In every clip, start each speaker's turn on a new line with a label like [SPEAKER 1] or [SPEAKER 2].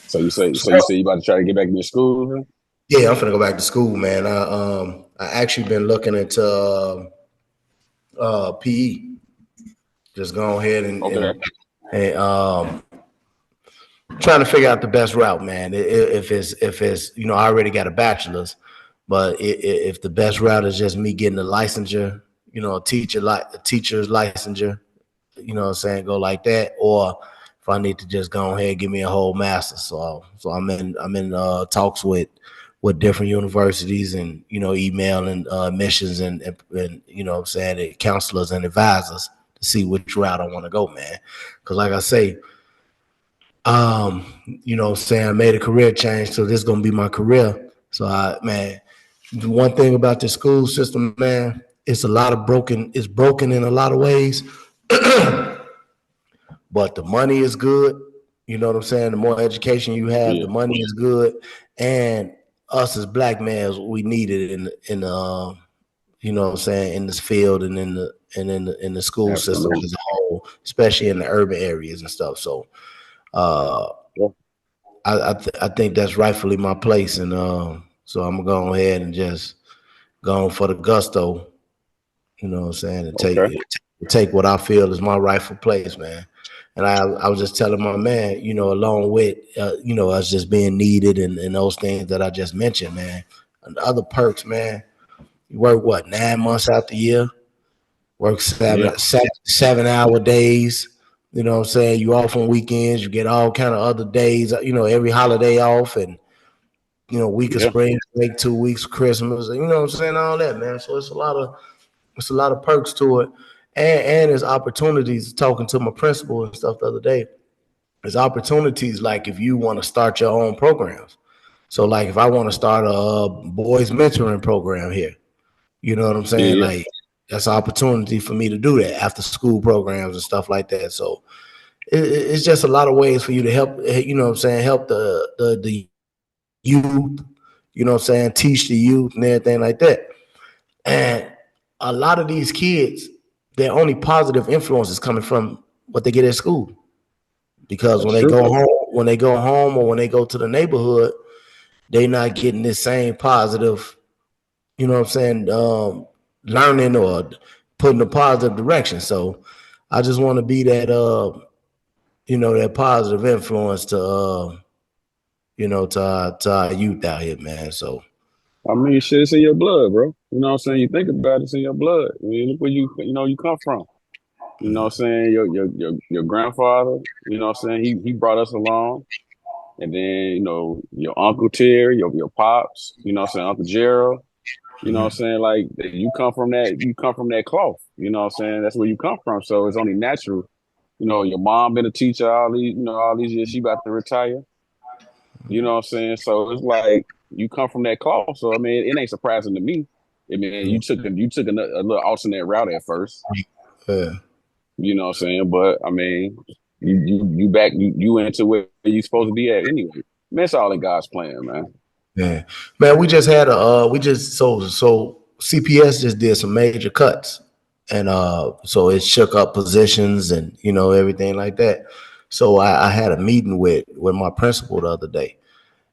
[SPEAKER 1] So you say you about to try to get back into school? Huh?
[SPEAKER 2] Yeah, I'm finna go back to school, man. I actually been looking into PE. Just go ahead
[SPEAKER 1] Okay.
[SPEAKER 2] and trying to figure out the best route, man. If it's I already got a bachelor's, but if the best route is just me getting a licensure, a teacher's licensure, what I'm saying, go like that, or if I need to just go ahead and give me a whole master's. So I'm in talks with different universities and emailing admissions and what I'm saying, the counselors and advisors to see which route I want to go, man. Because like I say, what I'm saying, I made a career change, so this is gonna be my career. So man, the one thing about the school system, man, it's broken in a lot of ways, but the money is good. You know what I'm saying? The more education you have, the
[SPEAKER 1] Yeah.
[SPEAKER 2] money is good. And us as black males, we need it what I'm saying, in this field and in the school system
[SPEAKER 1] Absolutely.
[SPEAKER 2] as a whole, especially in the urban areas and stuff. So uh
[SPEAKER 1] Yeah.
[SPEAKER 2] I think that's rightfully my place, and so I'm gonna go ahead and just go on for the gusto. You know what I'm saying, and
[SPEAKER 1] Okay.
[SPEAKER 2] take what I feel is my rightful place, man. And I was just telling my man, along with us just being needed and those things that I just mentioned, man. And the other perks, man. You work what, 9 months out the year? Work
[SPEAKER 1] Yeah.
[SPEAKER 2] 7 hour days. You know what I'm saying? You off on weekends. You get all kind of other days. Every holiday off, and week of
[SPEAKER 1] Yeah.
[SPEAKER 2] spring break, 2 weeks of Christmas. You know what I'm saying? All that, man. So it's a lot of perks to it, and there's opportunities. Talking to my principal and stuff the other day, there's opportunities like if you want to start your own programs. So like if I want to start a boys mentoring program here, you know what I'm
[SPEAKER 1] Yeah.
[SPEAKER 2] saying?
[SPEAKER 1] Yeah.
[SPEAKER 2] Like that's an opportunity for me to do that after school programs and stuff like that. So it's just a lot of ways for you to help. What I'm saying, help the youth. You know what I'm saying, teach the youth and everything like that. And a lot of these kids, their only positive influence is coming from what they get at school. Because
[SPEAKER 1] That's true.
[SPEAKER 2] when they go home or when they go to the neighborhood, they not getting this same positive, what I'm saying, learning or putting a positive direction. So I just want to be that that positive influence to our youth out here, man. So
[SPEAKER 1] I mean, shit, it's in your blood, bro. You know what I'm saying? You think about it, it's in your blood. I mean, look where you come from. You know what I'm saying? Your grandfather, you know what I'm saying? He brought us along. And then, your Uncle Terry, your pops, you know what I'm saying, Uncle Gerald, you know what I'm saying? Like you come from that cloth. You know what I'm saying? That's where you come from. So it's only natural. Your mom been a teacher all these years, she about to retire. You know what I'm saying? So it's like you come from that cloth. So I mean, it ain't surprising to me. I mean, you took a little alternate route at first.
[SPEAKER 2] yeah.
[SPEAKER 1] You know what I'm saying? But I mean, you back you into where you supposed to be at anyway. Man, it's all in God's plan, man.
[SPEAKER 2] Yeah, man. We just had we just so CPS just did some major cuts, and so it shook up positions and everything like that. So I had a meeting with my principal the other day,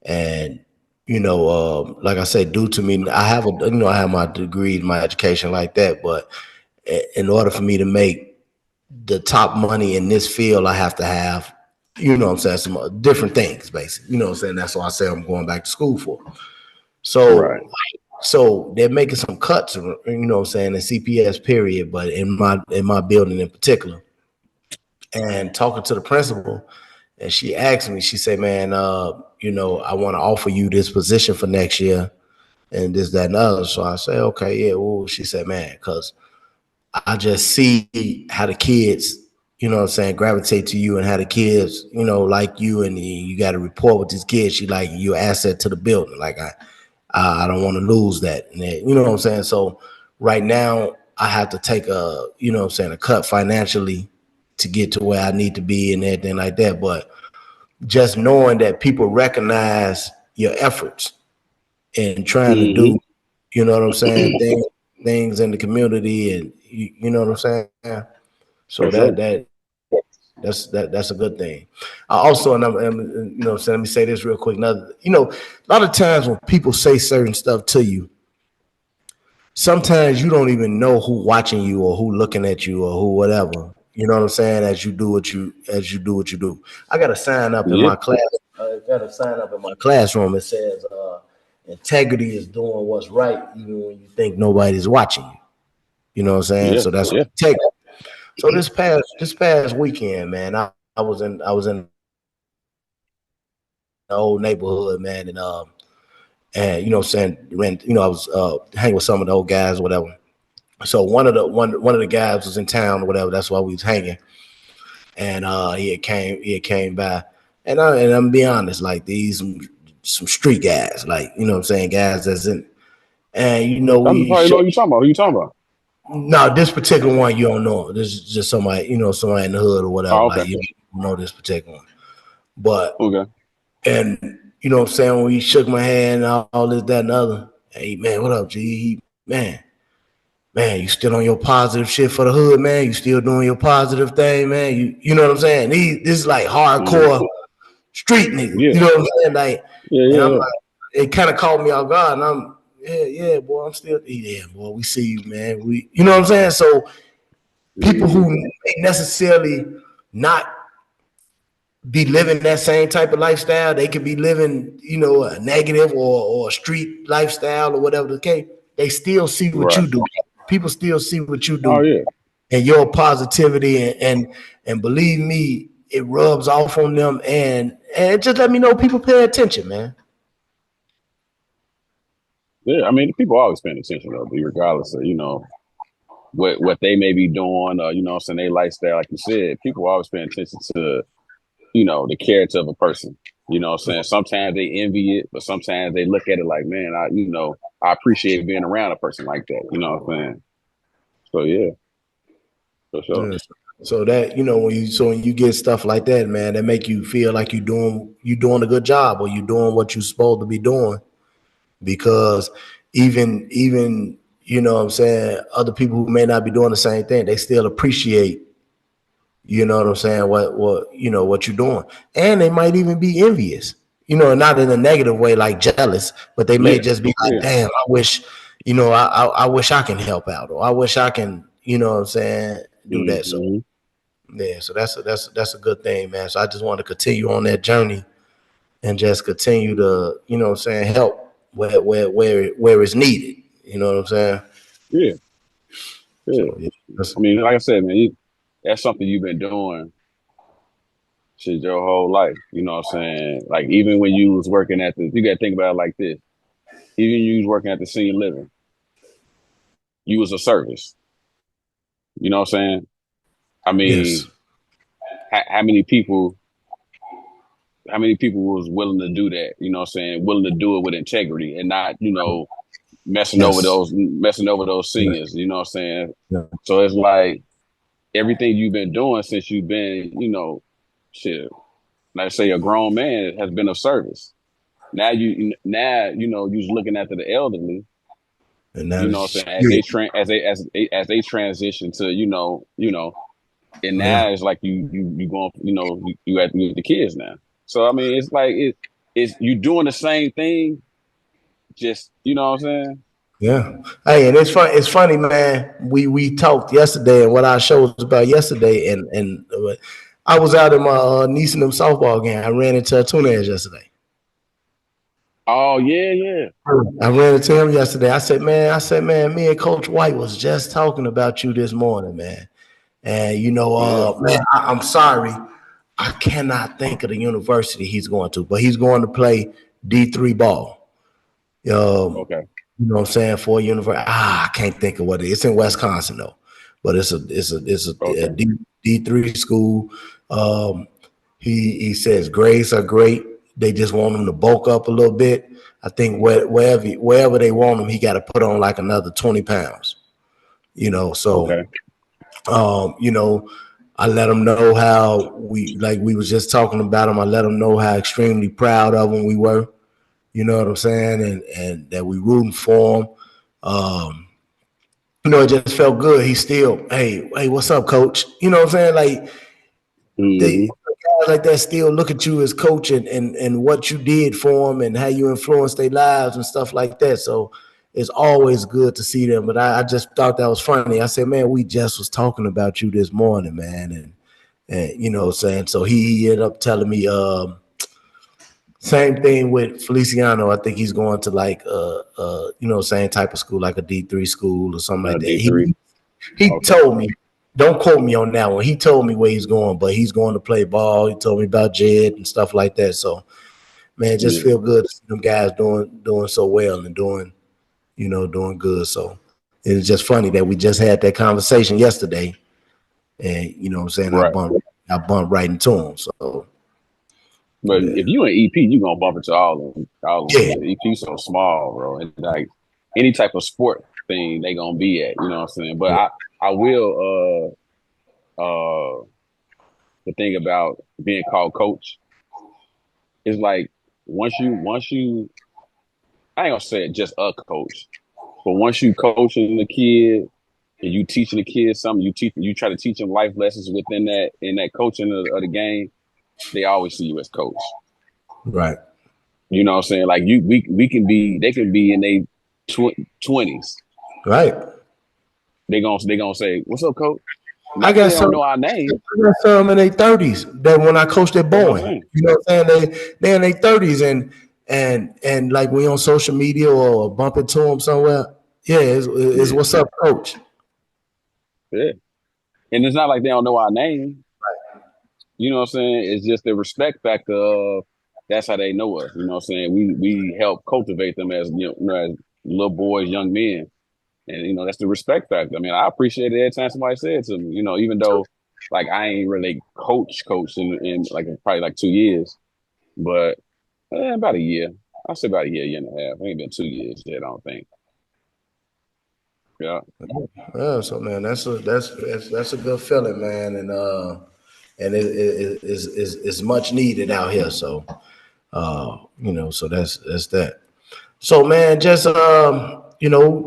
[SPEAKER 2] and like I said, due to me, I have my degree, my education like that, but in order for me to make the top money in this field, I have to have, what I'm saying, some different things, basically. You know what I'm saying? That's why I say I'm going back to school for.
[SPEAKER 1] Right.
[SPEAKER 2] So they're making some cuts, what I'm saying, in CPS period, but in my building in particular. And talking to the principal, and she asked me, she said, man, I want to offer you this position for next year and this, that, and other. So I say, okay, yeah. Well, she said, man, because I just see how the kids, what I'm saying, gravitate to you and how the kids, like you, and you got to report with these kids. She like, you're an asset to the building. Like I don't want to lose that. And then, you know what I'm saying? So right now I have to take what I'm saying, a cut financially to get to where I need to be and everything like that. But just knowing that people recognize your efforts and trying to
[SPEAKER 1] Hmm.
[SPEAKER 2] do, what I'm saying, things in the community, and you know what I'm saying? So
[SPEAKER 1] For sure.
[SPEAKER 2] That's a good thing. Also, and you know, so let me say this real quick. Another, you know, a lot of times when people say certain stuff to you, sometimes you don't even know who watching you or who looking at you or who whatever. You know what I'm saying? As you do what you do. I got a sign up in
[SPEAKER 1] Yeah.
[SPEAKER 2] my class. I got a sign up in my classroom. It says, "Integrity is doing what's right, even when you think nobody's watching you." You know what I'm saying?
[SPEAKER 1] Yeah.
[SPEAKER 2] So that's
[SPEAKER 1] Yeah.
[SPEAKER 2] integrity. So this past weekend, man, I was in the old neighborhood, man, and you know, saying when you know I was hanging with some of the old guys, or whatever. So one of the guys was in town or whatever. That's why we was hanging, and he had came by, and I'm be honest, like these some street guys, like you know what I'm saying, guys that's in, and you know
[SPEAKER 1] I'm
[SPEAKER 2] we
[SPEAKER 1] probably
[SPEAKER 2] shook.
[SPEAKER 1] know who you talking about. Who you talking about?
[SPEAKER 2] No, this particular one you don't know. This is just somebody, you know, somebody in the hood or whatever.
[SPEAKER 1] Oh,
[SPEAKER 2] Like
[SPEAKER 1] okay.
[SPEAKER 2] you don't know this particular one, but
[SPEAKER 1] Okay.
[SPEAKER 2] and you know what I'm saying, when he shook my hand, all this, that, and the other. Hey man, what up, G? Man, you still on your positive shit for the hood, man. You still doing your positive thing, man. You know what I'm saying? This is like
[SPEAKER 1] Mm-hmm.
[SPEAKER 2] hardcore street nigga.
[SPEAKER 1] Yeah.
[SPEAKER 2] You know what I'm saying? Like,
[SPEAKER 1] Yeah.
[SPEAKER 2] and I'm
[SPEAKER 1] Yeah.
[SPEAKER 2] like, it kind of caught me off guard, and I'm yeah, boy, I'm still yeah, boy. We see you, man. You know what I'm saying? So people
[SPEAKER 1] Mm-hmm.
[SPEAKER 2] who may necessarily not be living that same type of lifestyle, they could be living, you know, a negative or a street lifestyle or whatever the case. They still see what
[SPEAKER 1] Right.
[SPEAKER 2] you do. People still see what you
[SPEAKER 1] Oh
[SPEAKER 2] do
[SPEAKER 1] yeah.
[SPEAKER 2] and your positivity, and believe me, it rubs off on them, and just let me know people pay attention, man.
[SPEAKER 1] Yeah. I mean, people always paying attention though, regardless of what they may be doing, or what I'm saying, their lifestyle. Like you said, people always paying attention to the character of a person. What I'm saying, sometimes they envy it, but sometimes they look at it like, man, I appreciate being around a person like that. You know what I'm saying? So yeah, for sure.
[SPEAKER 2] Yeah. So that when you get stuff like that, man, that make you feel like you doing a good job, or you doing what you're supposed to be doing, because even you know what I'm saying, other people who may not be doing the same thing, they still appreciate, you know what I'm saying, what you're doing. And they might even be envious, not in a negative way like jealous, but they may
[SPEAKER 1] Yeah,
[SPEAKER 2] just be like,
[SPEAKER 1] yeah.
[SPEAKER 2] damn, I wish, I wish I can help out, or I wish I can, you know what I'm saying, do that. So
[SPEAKER 1] Hmm.
[SPEAKER 2] yeah, so that's a good thing, man. So I just want to continue on that journey and just continue to, you know what I'm saying, help where it's needed. You know what I'm saying?
[SPEAKER 1] Yeah, yeah.
[SPEAKER 2] So yeah, that's,
[SPEAKER 1] I mean, like I said, man, that's something you've been doing shit your whole life. You know what I'm saying? Like even when you was working you got to think about it like this. Even you was working at the senior living, you was a service. You know what I'm saying? I
[SPEAKER 2] yes,
[SPEAKER 1] mean, how many people? How many people was willing to do that? You know what I'm saying? Willing to do it with integrity and not,
[SPEAKER 2] yes,
[SPEAKER 1] messing over those
[SPEAKER 2] yeah,
[SPEAKER 1] seniors. You know what I'm saying?
[SPEAKER 2] yeah,
[SPEAKER 1] So it's like everything you've been doing since you've been, shit, like I say, a grown man has been of service. Now you're looking after the elderly.
[SPEAKER 2] and that
[SPEAKER 1] You know what
[SPEAKER 2] is
[SPEAKER 1] I'm saying?
[SPEAKER 2] yeah,
[SPEAKER 1] As they transition to and
[SPEAKER 2] yeah,
[SPEAKER 1] now it's like you going you at with the kids now. So I mean, it's like it's you doing the same thing, just what I'm saying.
[SPEAKER 2] yeah. Hey, and it's fun. It's funny, man. We talked yesterday, and what our show was about yesterday, and I was out at my niece and them softball game. I ran into Tunez yesterday.
[SPEAKER 1] Oh yeah, yeah,
[SPEAKER 2] I ran into him yesterday. I said, man, me and Coach White was just talking about you this morning, man. And
[SPEAKER 1] yeah.
[SPEAKER 2] man, I'm sorry, I cannot think of the university he's going to, but he's going to play D3 ball.
[SPEAKER 1] Okay,
[SPEAKER 2] You know what I'm saying, for a university. I can't think of what it is. It's in Wisconsin though, but it's a
[SPEAKER 1] okay,
[SPEAKER 2] D3 school. Um, he says grades are great. They just want him to bulk up a little bit. I think wherever they want him, he got to put on like another 20 pounds. So
[SPEAKER 1] okay.
[SPEAKER 2] you know, I let him know how we was just talking about him. I let him know how extremely proud of him we were. You know what I'm saying, and that we rooting for him. Um, it just felt good. He still, hey, what's up, coach? You know what I'm saying? Like they
[SPEAKER 1] Mm-hmm.
[SPEAKER 2] guys like that still look at you as coach and what you did for them and how you influenced their lives and stuff like that. So it's always good to see them. But I just thought that was funny. I said, man, we just was talking about you this morning, man, and you know what I'm saying. So he ended up telling me same thing with Feliciano. I think he's going to like you know, same type of school, like a D3 school or something like that.
[SPEAKER 1] D3.
[SPEAKER 2] He
[SPEAKER 1] Okay.
[SPEAKER 2] told me, don't quote me on that one. He told me where he's going, but he's going to play ball. He told me about Jed and stuff like that. So man, just
[SPEAKER 1] Yeah.
[SPEAKER 2] feel good to see them guys doing so well and doing, you know, doing good. So it's just funny that we just had that conversation yesterday. And you know what I'm saying,
[SPEAKER 1] Right.
[SPEAKER 2] I bumped right into him. So
[SPEAKER 1] But
[SPEAKER 2] yeah.
[SPEAKER 1] if you in EP, you gonna bump into all of them.
[SPEAKER 2] Yeah.
[SPEAKER 1] EP so small, bro. And like any type of sport thing, they gonna be at. You know what I'm saying? But I will. The thing about being called coach is like once you, I ain't gonna say it just a coach, but once you coaching the kid and you teaching the kid something, you try to teach them life lessons within that in that coaching of the game. They always see you as coach.
[SPEAKER 2] Right.
[SPEAKER 1] You know what I'm saying? Like they can be in their 20s.
[SPEAKER 2] Right.
[SPEAKER 1] They gonna say, "What's up, coach?"
[SPEAKER 2] I
[SPEAKER 1] Not that
[SPEAKER 2] got
[SPEAKER 1] they don't
[SPEAKER 2] some.
[SPEAKER 1] know our name.
[SPEAKER 2] I got some in their 30s that when I coached at
[SPEAKER 1] That's what I'm
[SPEAKER 2] Boeing,
[SPEAKER 1] saying.
[SPEAKER 2] you know what I'm saying? They in their 30s and like we on social media or bump into them somewhere. Yeah, it's
[SPEAKER 1] Yeah,
[SPEAKER 2] what's up, coach.
[SPEAKER 1] yeah. And it's not like they don't know our name. You know what I'm saying? It's just the respect factor of that's how they know us. You know what I'm saying? We help cultivate them as as little boys, young men. And that's the respect factor. I mean, I appreciate it every time somebody said it to me, even though like I ain't really coach in like probably like 2 years. But about a year. I'll say about a year and a half. It ain't been 2 years yet, I don't think. Yeah.
[SPEAKER 2] Yeah, so man, that's a good feeling, man, and it's much needed out here. So you know, so that's that. So man, just you know,